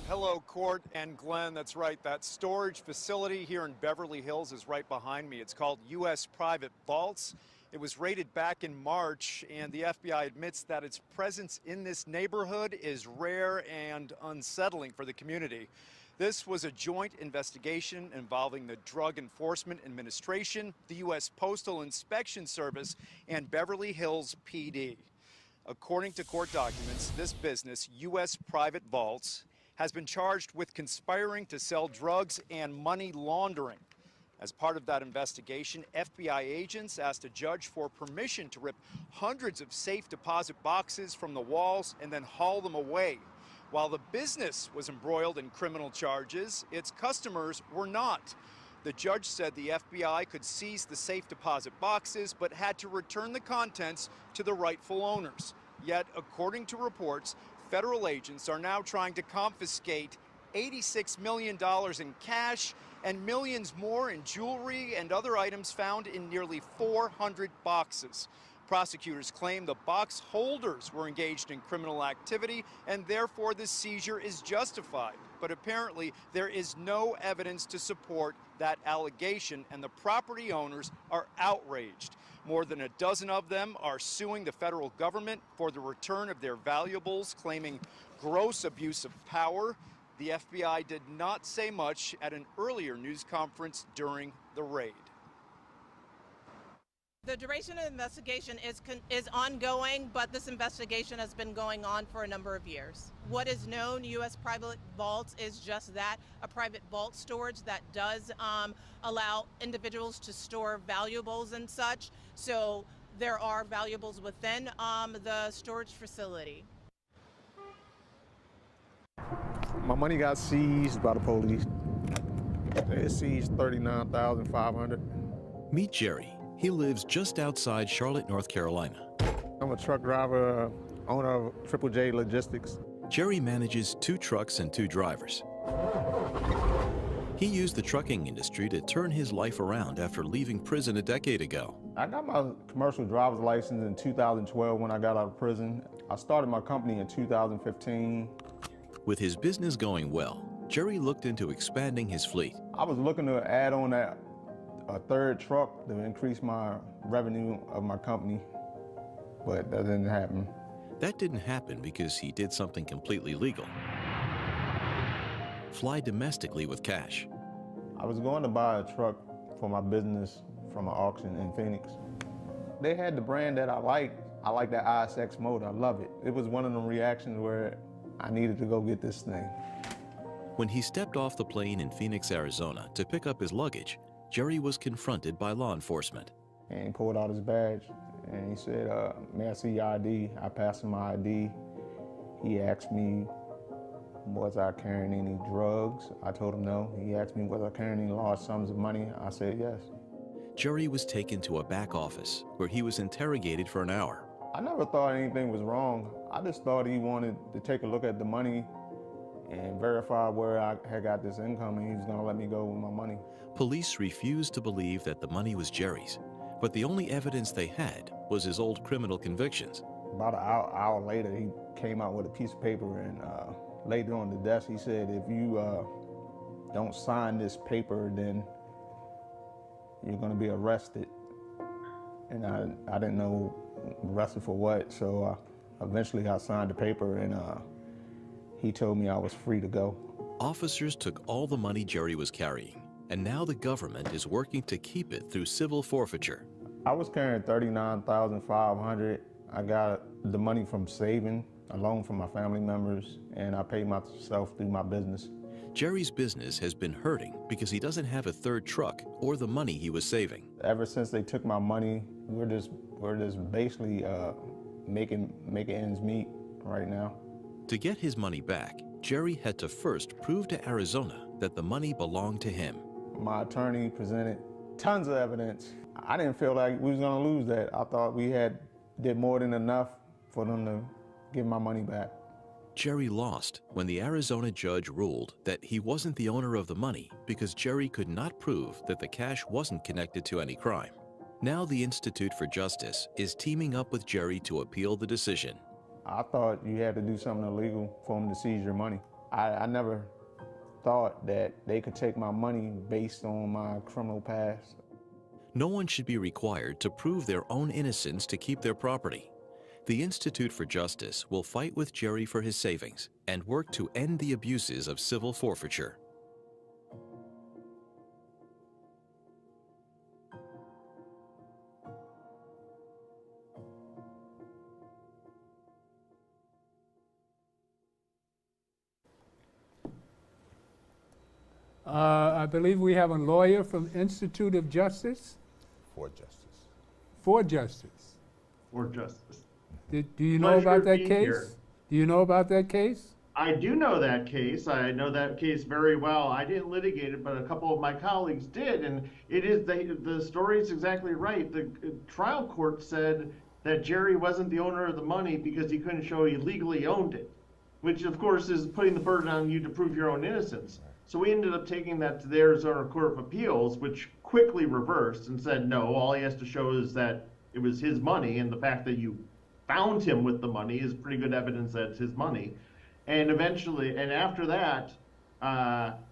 Hello, Court and Glenn. That's right. That storage facility here in Beverly Hills is right behind me. It's called U.S. Private Vaults. It was raided back in March, and the FBI admits that its presence in this neighborhood is rare and unsettling for the community. This was a joint investigation involving the Drug Enforcement Administration, the U.S. Postal Inspection Service, and Beverly Hills PD. According to court documents, this business, U.S. Private Vaults, has been charged with conspiring to sell drugs and money laundering. As part of that investigation, FBI agents asked a judge for permission to rip hundreds of safe deposit boxes from the walls and then haul them away. While the business was embroiled in criminal charges, its customers were not. The judge said the FBI could seize the safe deposit boxes, but had to return the contents to the rightful owners. Yet, according to reports, federal agents are now trying to confiscate $86 million in cash and millions more in jewelry and other items found in nearly 400 boxes. Prosecutors claim the box holders were engaged in criminal activity and therefore the seizure is justified. But apparently there is no evidence to support that allegation, and the property owners are outraged. More than a dozen of them are suing the federal government for the return of their valuables, claiming gross abuse of power. The FBI did not say much at an earlier news conference during the raid. The duration of the investigation is ongoing, but this investigation has been going on for a number of years. What is known, U.S. Private Vaults, is just that, a private vault storage that does allow individuals to store valuables and such. So there are valuables within the storage facility. My money got seized by the police. They seized $39,500. Meet Jerry. He lives just outside Charlotte, North Carolina. I'm a truck driver, owner of Triple J Logistics. Jerry manages 2 trucks and 2 drivers. He used the trucking industry to turn his life around after leaving prison a decade ago. I got my commercial driver's license in 2012 when I got out of prison. I started my company in 2015. With his business going well, Jerry looked into expanding his fleet. I was looking to add on a 3rd truck to increase my revenue of my company, but that didn't happen. That didn't happen because he did something completely legal. Fly domestically with cash. I was going to buy a truck for my business from an auction in Phoenix. They had the brand that I liked. I like that ISX motor, I love it. It was one of them reactions where I needed to go get this thing. When he stepped off the plane in Phoenix, Arizona to pick up his luggage, Jerry was confronted by law enforcement. And he pulled out his badge and he said, may I see your ID? I passed him my ID. He asked me, was I carrying any drugs? I told him no. He asked me, was I carrying any large sums of money? I said yes. Jerry was taken to a back office where he was interrogated for an hour. I never thought anything was wrong. I just thought he wanted to take a look at the money and verify where I had got this income, and he was gonna let me go with my money. Police refused to believe that the money was Jerry's, but the only evidence they had was his old criminal convictions. About an hour later, he came out with a piece of paper and laid it on the desk. He said, if you don't sign this paper, then you're gonna be arrested. And I didn't know arrested for what, so eventually I signed the paper and he told me I was free to go. Officers took all the money Jerry was carrying, and now the government is working to keep it through civil forfeiture. I was carrying $39,500. I got the money from saving, a loan from my family members, and I paid myself through my business. Jerry's business has been hurting because he doesn't have a 3rd truck or the money he was saving. Ever since they took my money, we're just basically making ends meet right now. To get his money back, Jerry had to first prove to Arizona that the money belonged to him. My attorney presented tons of evidence. I didn't feel like we was gonna lose that. I thought we did more than enough for them to give my money back. Jerry lost when the Arizona judge ruled that he wasn't the owner of the money because Jerry could not prove that the cash wasn't connected to any crime. Now the Institute for Justice is teaming up with Jerry to appeal the decision. I thought you had to do something illegal for them to seize your money. I never thought that they could take my money based on my criminal past. No one should be required to prove their own innocence to keep their property. The Institute for Justice will fight with Jerry for his savings and work to end the abuses of civil forfeiture. I believe we have a lawyer from Institute of Justice. For justice. For Justice. For justice. Do you know about that being case? here. Do you know about that case? I do know that case. I know that case very well. I didn't litigate it, but a couple of my colleagues did, and it is the story is exactly right. The trial court said that Jerry wasn't the owner of the money because he couldn't show he legally owned it, which of course is putting the burden on you to prove your own innocence. So we ended up taking that to the Arizona Court of Appeals, which quickly reversed and said, no, all he has to show is that it was his money, and the fact that you found him with the money is pretty good evidence that it's his money. And eventually, and after that,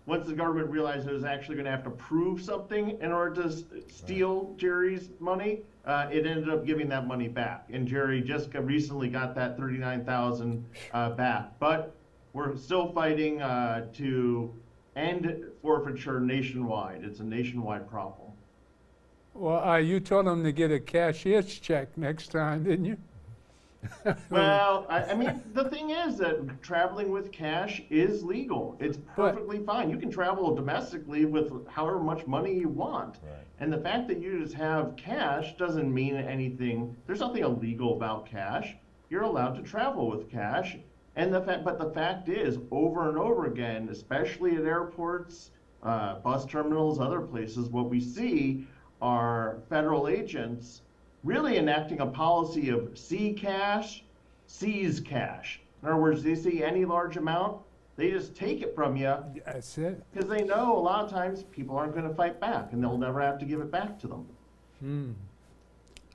once the government realized it was actually going to have to prove something in order to steal Jerry's money, it ended up giving that money back. And Jerry just recently got that $39,000 back. But we're still fighting to end forfeiture nationwide. It's a nationwide problem. Well, you told him to get a cashier's check next time, didn't you? Well, I mean, the thing is that traveling with cash is legal. It's perfectly fine. You can travel domestically with however much money you want. Right. And the fact that you just have cash doesn't mean anything. There's nothing illegal about cash. You're allowed to travel with cash. And but the fact is, over and over again, especially at airports, bus terminals, other places, what we see are federal agents really enacting a policy of see cash, seize cash. In other words, they see any large amount, they just take it from you. That's it. Because they know a lot of times people aren't going to fight back, and they'll never have to give it back to them.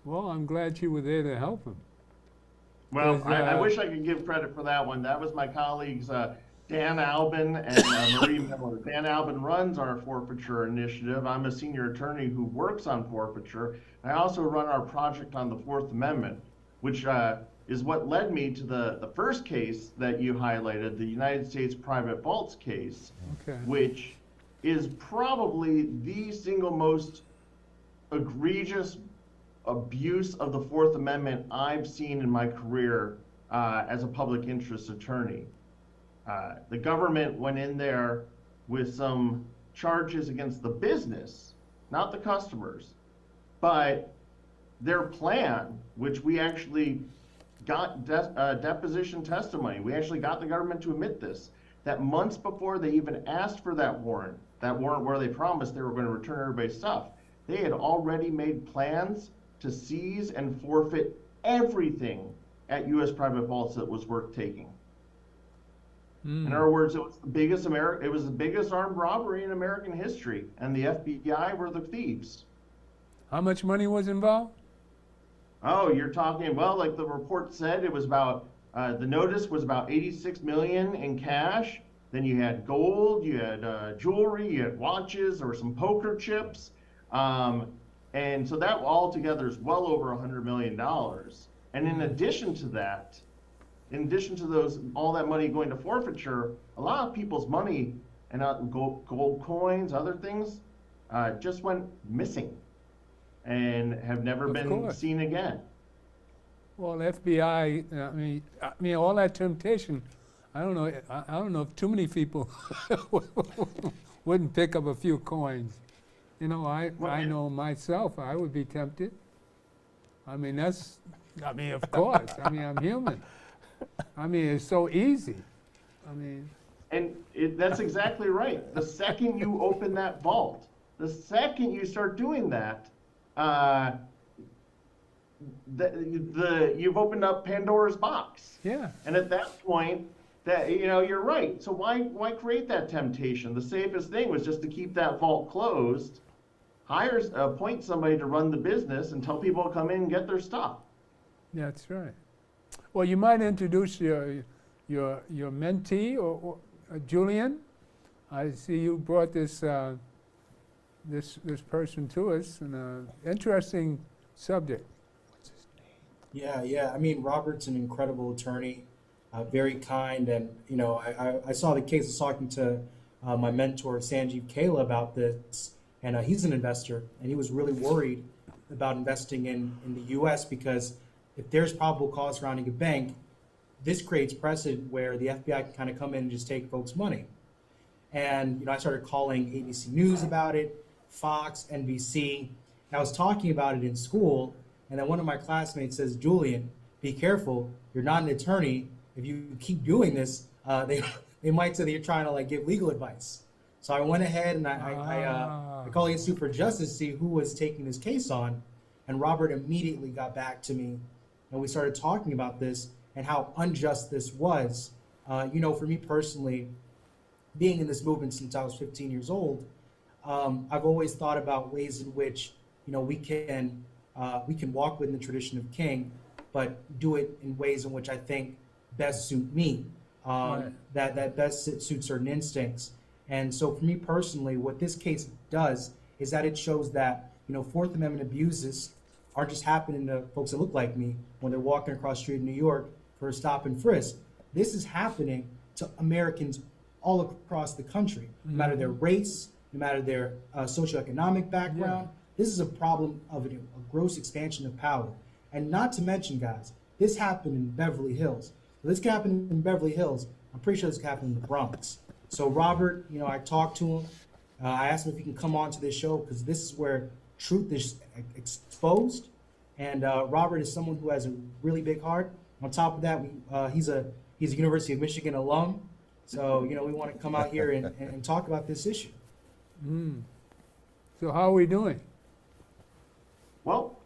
Well, I'm glad you were there to help him. Well, I wish I could give credit for that one. That was my colleagues, Dan Albin and Marie Miller. Dan Albin runs our forfeiture initiative. I'm a senior attorney who works on forfeiture. I also run our project on the Fourth Amendment, which is what led me to the first case that you highlighted, the United States private vaults case, which is probably the single most egregious abuse of the Fourth Amendment I've seen in my career as a public interest attorney. The government went in there with some charges against the business, not the customers, but their plan, which we actually got deposition testimony. We actually got the government to admit this, that months before they even asked for that warrant where they promised they were going to return everybody's stuff, they had already made plans to seize and forfeit everything at U.S. private vaults that was worth taking. In other words, it was the biggest armed robbery in American history, and the FBI were the thieves. How much money was involved? Oh, you're talking, well, like the report said, it was about, the notice was about $86 million in cash. Then you had gold, you had jewelry, you had watches, there were some poker chips. And so that all together is well over $100 million. And in addition to that, all that money going to forfeiture, a lot of people's money and gold coins, other things, just went missing and have never been seen again. Well, FBI, I mean, all that temptation. I don't know if too many people wouldn't pick up a few coins. You know, I know myself, I would be tempted. I mean, of course. I mean, I'm human. I mean, it's so easy. I mean. And that's exactly right. The second you open that vault, the second you start doing that, you've opened up Pandora's box. Yeah. And at that point, you're right. So why create that temptation? The safest thing was just to keep that vault closed, appoint somebody to run the business, and tell people to come in and get their stuff. That's right. Well, you might introduce your mentee, or Julian. I see you brought this this person to us, and an interesting subject. Yeah. I mean, Robert's an incredible attorney, very kind, and I saw the case. I was talking to my mentor Sanjeev Kala about this, and he's an investor, and he was really worried about investing in the U.S. because if there's probable cause surrounding a bank, this creates precedent where the FBI can kind of come in and just take folks' money. And I started calling ABC News about it, Fox, NBC. And I was talking about it in school, and then one of my classmates says, "Julian, be careful. You're not an attorney. If you keep doing this, they might say that you're trying to like give legal advice." So I went ahead and I called the Institute for Justice to see who was taking this case on, and Robert immediately got back to me, and we started talking about this and how unjust this was. For me personally, being in this movement since I was 15 years old, I've always thought about ways in which we can walk within the tradition of King, but do it in ways in which I think best suit me, that best suit certain instincts. And so for me personally, what this case does is that it shows that Fourth Amendment abuses aren't just happening to folks that look like me when they're walking across the street in New York for a stop and frisk. This is happening to Americans all across the country, no matter their race, no matter their socioeconomic background. This is a problem of a gross expansion of power. And not to mention, guys, this happened in Beverly Hills. If this happened in Beverly Hills, I'm pretty sure this happened in the Bronx. So Robert, I talked to him. I asked him if he can come on to this show because this is where truth is exposed. And Robert is someone who has a really big heart. On top of that, he's a University of Michigan alum. So, we want to come out here and talk about this issue. So how are we doing? Well,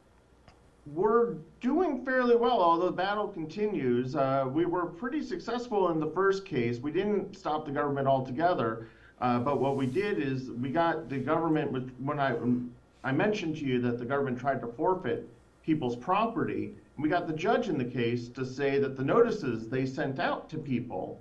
we're doing fairly well, although the battle continues. We were pretty successful in the first case. We didn't stop the government altogether, but what we did is we got the government, when I mentioned to you that the government tried to forfeit people's property, we got the judge in the case to say that the notices they sent out to people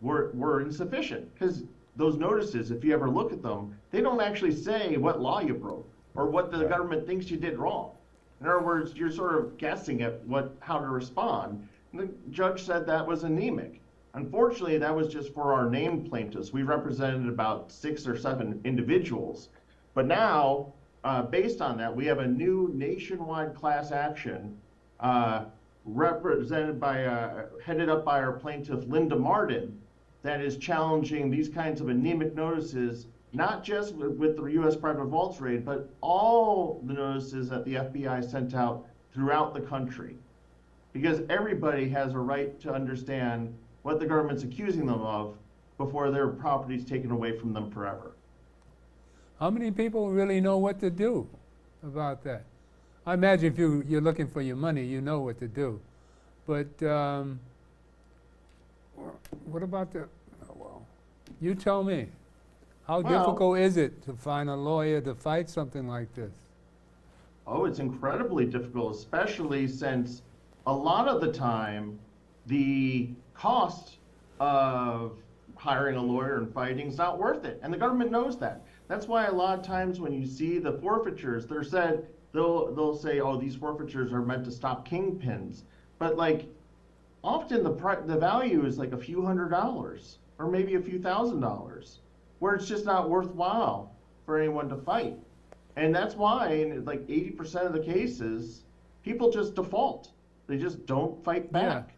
were insufficient, because those notices, if you ever look at them, they don't actually say what law you broke or what the government thinks you did wrong. In other words, you're sort of guessing at how to respond. And the judge said that was anemic. Unfortunately, that was just for our named plaintiffs. We represented about 6 or 7 individuals. But now, based on that, we have a new nationwide class action headed up by our plaintiff, Linda Martin, that is challenging these kinds of anemic notices, not just with the U.S. private vaults raid, but all the notices that the FBI sent out throughout the country. Because everybody has a right to understand what the government's accusing them of before their property is taken away from them forever. How many people really know what to do about that? I imagine if you're looking for your money, you know what to do. But what about you tell me. How difficult is it to find a lawyer to fight something like this? Oh, it's incredibly difficult, especially since a lot of the time the cost of hiring a lawyer and fighting is not worth it, and the government knows that. That's why a lot of times when you see the forfeitures, they'll say, "Oh, these forfeitures are meant to stop kingpins," but like often the value is like a few $100s or maybe a few $1,000s, where it's just not worthwhile for anyone to fight. And that's why in like 80% of the cases, people just default. They just don't fight back,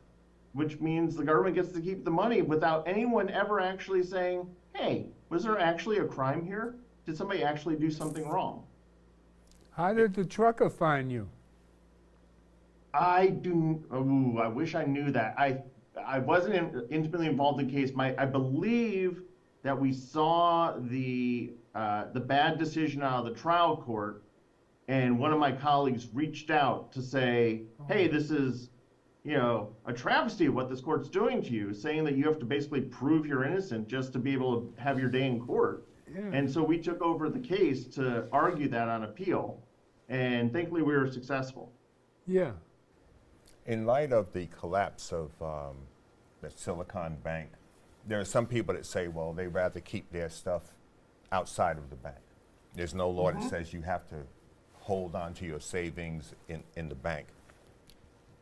which means the government gets to keep the money without anyone ever actually saying, "Hey, was there actually a crime here? Did somebody actually do something wrong?" How did the trucker find you? I wish I knew that. I wasn't intimately involved in the case. I believe that we saw the bad decision out of the trial court, and one of my colleagues reached out to say, "Hey, this is, a travesty of what this court's doing to you," saying that you have to basically prove you're innocent just to be able to have your day in court. And so we took over the case to argue that on appeal, and thankfully we were successful. Yeah. In light of the collapse of the Silicon Bank, there are some people that say, well, they'd rather keep their stuff outside of the bank. There's no law that says you have to hold on to your savings in the bank.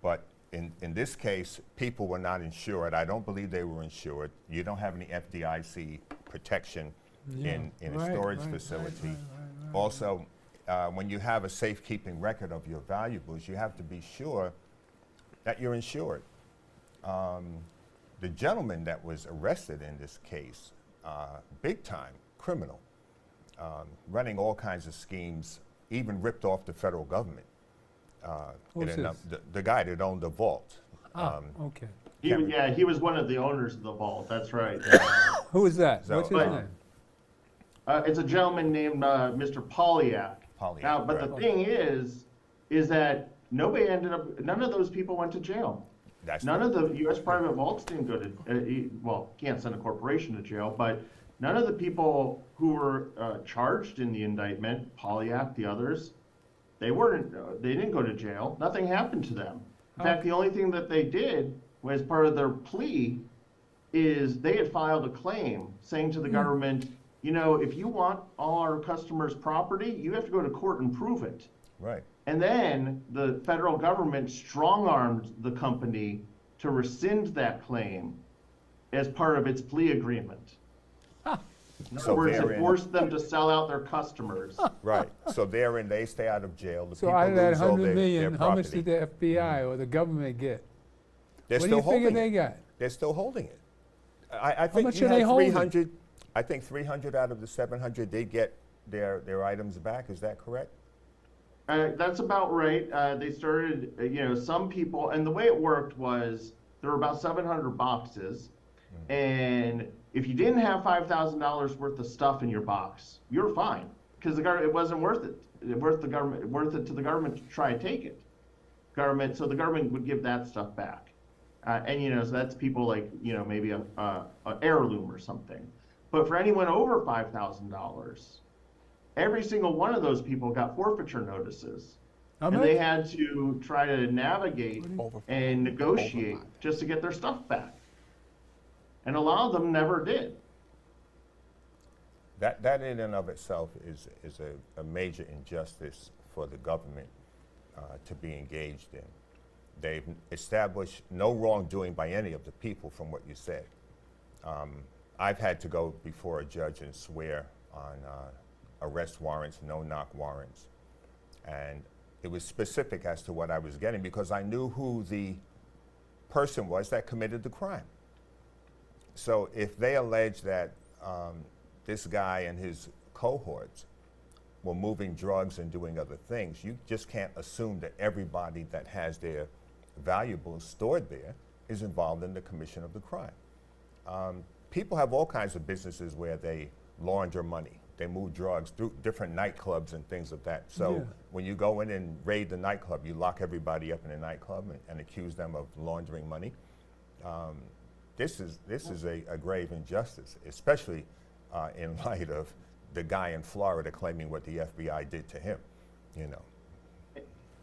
But in this case, people were not insured. I don't believe they were insured. You don't have any FDIC protection in a storage facility. Also, when you have a safekeeping record of your valuables, you have to be sure that you're insured. The gentleman that was arrested in this case, big time criminal, running all kinds of schemes, even ripped off the federal government. The guy that owned the vault. Okay. He was one of the owners of the vault. That's right. Who is that? So, What's his name? It's a gentleman named Mr. Polyak. Now, but the thing is that nobody ended up. None of those people went to jail. None of the U.S. private vaults didn't go to. Well, can't send a corporation to jail, but none of the people who were charged in the indictment, Polyak, the others, they didn't go to jail. Nothing happened to them. In fact, the only thing that they did was part of their plea is they had filed a claim saying to the government, you know, if you want all our customers' property, you have to go to court and prove it. Right. And then the federal government strong-armed the company to rescind that claim as part of its plea agreement. In other words, it forced them to sell out their customers. Right. So therein they stay out of jail. The So people out of that lose all 100 million, their how much property. did the FBI or the government get? They're What do still you figure holding they it. got? They're still holding it. I think much you are they had holding? 300. I think 300 out of the 700 did get their items back. Is that correct? That's about right. They started, some people, and the way it worked was there were about 700 boxes, and if you didn't have $5,000 worth of stuff in your box, you were fine because it wasn't worth it. Worth it to the government to try and take it. So the government would give that stuff back, so that's people like maybe a heirloom or something. But for anyone over $5,000. Every single one of those people got forfeiture notices. And they had to try to navigate and negotiate just to get their stuff back. And a lot of them never did. That in and of itself is a major injustice for the government to be engaged in. They've established no wrongdoing by any of the people from what you said. I've had to go before a judge and swear on arrest warrants, no-knock warrants. And it was specific as to what I was getting because I knew who the person was that committed the crime. So if they allege that this guy and his cohorts were moving drugs and doing other things, you just can't assume that everybody that has their valuables stored there is involved in the commission of the crime. People have all kinds of businesses where they launder money. They move drugs through different nightclubs and things of that. So when you go in and raid the nightclub, you lock everybody up in the nightclub and accuse them of laundering money. This is a grave injustice, especially in light of the guy in Florida claiming what the FBI did to him,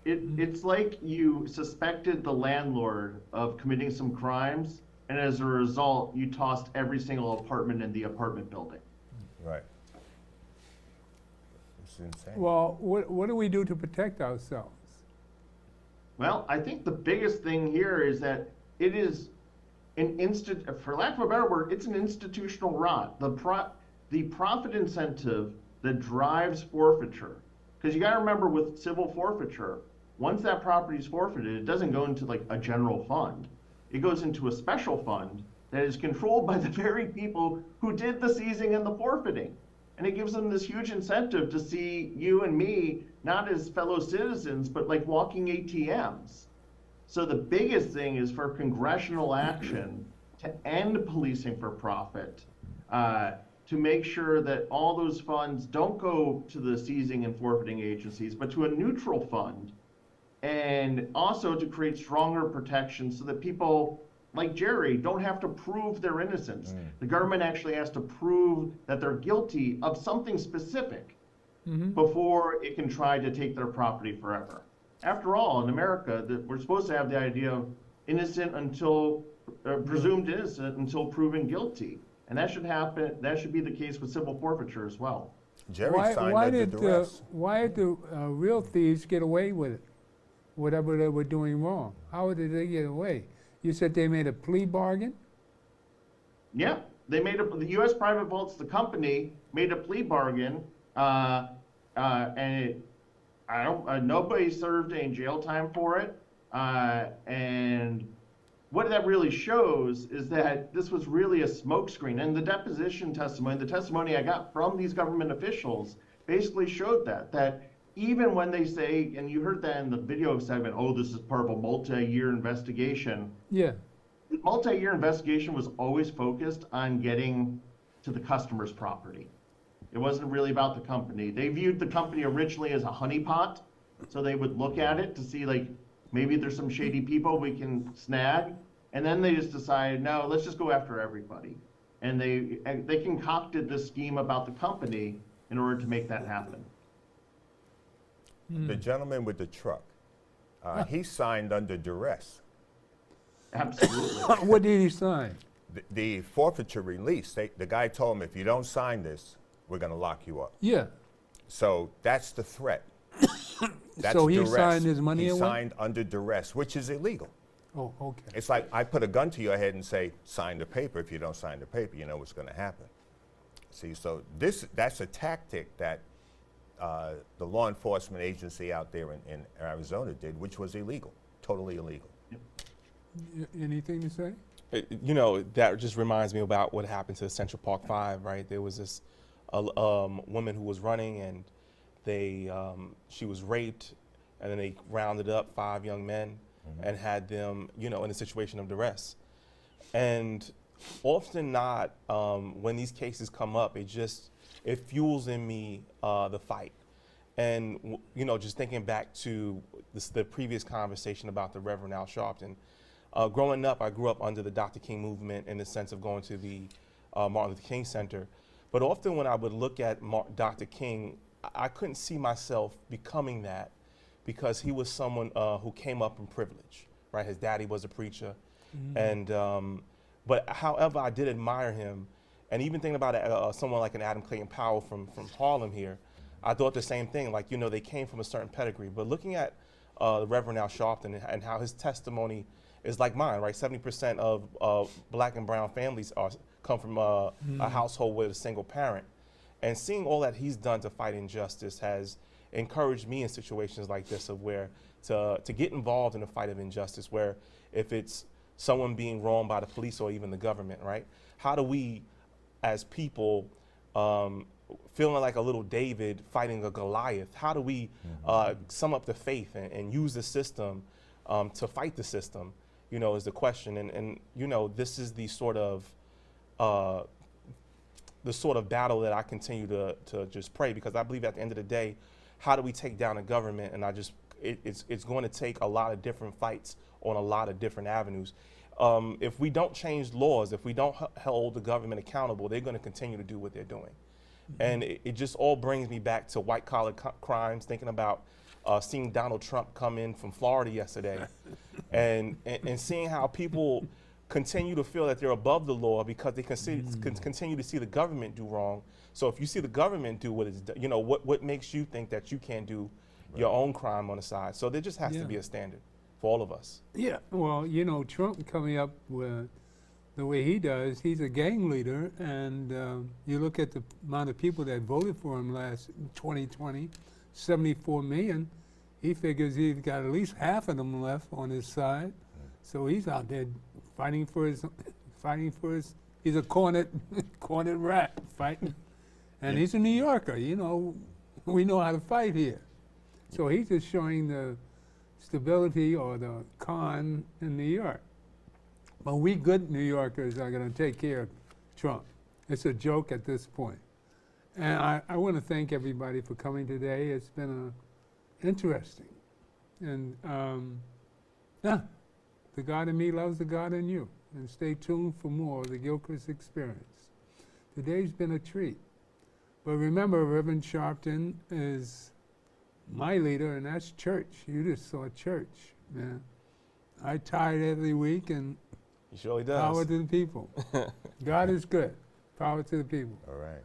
It's like you suspected the landlord of committing some crimes, and as a result, you tossed every single apartment in the apartment building. Right. It's insane. Well, what do we do to protect ourselves? Well, I think the biggest thing here is that it is for lack of a better word, it's an institutional rot. The profit incentive that drives forfeiture, because you got to remember with civil forfeiture, once that property is forfeited, it doesn't go into like a general fund. It goes into a special fund that is controlled by the very people who did the seizing and the forfeiting. And it gives them this huge incentive to see you and me not as fellow citizens, but like walking ATMs. So the biggest thing is for congressional action to end policing for profit, to make sure that all those funds don't go to the seizing and forfeiting agencies, but to a neutral fund, and also to create stronger protections so that people like Jerry don't have to prove their innocence. The government actually has to prove that they're guilty of something specific before it can try to take their property forever. After all, in America, we're supposed to have the idea of innocent until presumed innocent until proven guilty, and that should happen. That should be the case with civil forfeiture as well. Jerry signed under duress. Why did the real thieves get away with it? Whatever they were doing wrong, how did they get away? You said they made a plea bargain? Yeah, they made the U.S. Private Vaults, the company, made a plea bargain, and nobody served any jail time for it. And what that really shows is that this was really a smokescreen. And the deposition testimony, the testimony I got from these government officials, basically showed that even when they say, and you heard that in the video segment, oh, this is part of a multi-year investigation. Yeah. The multi-year investigation was always focused on getting to the customer's property. It wasn't really about the company. They viewed the company originally as a honeypot, so they would look at it to see, like, maybe there's some shady people we can snag, and then they just decided, no, let's just go after everybody. And they concocted this scheme about the company in order to make that happen. The gentleman with the truck, he signed under duress. Absolutely. What did he sign? The forfeiture release, the guy told him, if you don't sign this, we're going to lock you up. Yeah. So that's the threat. That's So he duress. signed his money He away? signed under duress, which is illegal. Oh, okay. It's like I put a gun to your head and say, sign the paper. If you don't sign the paper, you know what's going to happen. See, so that's a tactic that the law enforcement agency out there in Arizona did, which was illegal, totally illegal. Anything to say? You know, that just reminds me about what happened to Central Park 5, right? There was this woman who was running, and she was raped, and then they rounded up 5 young men and had them, you know, in a situation of duress. And often not, when these cases come up, it fuels in me the fight. And, you know, just thinking back to the previous conversation about the Reverend Al Sharpton, growing up, I grew up under the Dr. King movement in the sense of going to the Martin Luther King Center. But often when I would look at Dr. King, I couldn't see myself becoming that, because he was someone who came up in privilege, right? His daddy was a preacher. And, but however, I did admire him. And even thinking about someone like an Adam Clayton Powell from Harlem here, I thought the same thing, like, you know, they came from a certain pedigree. But looking at the Reverend Al Sharpton and how his testimony is like mine, right? 70% of black and brown families come from a household with a single parent. And seeing all that he's done to fight injustice has encouraged me in situations like this, of where to get involved in a fight of injustice, where if it's someone being wronged by the police or even the government, right? How do we, as people, feeling like a little David fighting a Goliath, how do we sum up the faith and use the system to fight the system, you know, is the question. And you know, this is the sort of battle that I continue to just pray, because I believe at the end of the day, how do we take down a government? And it's going to take a lot of different fights on a lot of different avenues. If we don't change laws, if we don't hold the government accountable, they're going to continue to do what they're doing. And it just all brings me back to white collar crimes, thinking about seeing Donald Trump come in from Florida yesterday and seeing how people continue to feel that they're above the law because they continue to see the government do wrong. So if you see the government do what it's, you know, what makes you think that you can't do your own crime on the side? So there just has to be a standard for all of us. Yeah. Well, you know, Trump coming up with the way he does, he's a gang leader, and you look at the amount of people that voted for him last 2020, 74 million. He figures he's got at least half of them left on his side. So he's out there fighting for his, he's a cornered rat fighting. And he's a New Yorker, you know, we know how to fight here. So he's just showing the stability or the con in New York. But we good New Yorkers are going to take care of Trump. It's a joke at this point. And I want to thank everybody for coming today. It's been interesting. And the God in me loves the God in you. And stay tuned for more of the Gilchrist Experience. Today's been a treat. But remember, Reverend Sharpton is my leader, and that's church. You just saw church, man. I tithe every week, and He surely does. power to the people. God is good. Power to the people. All right.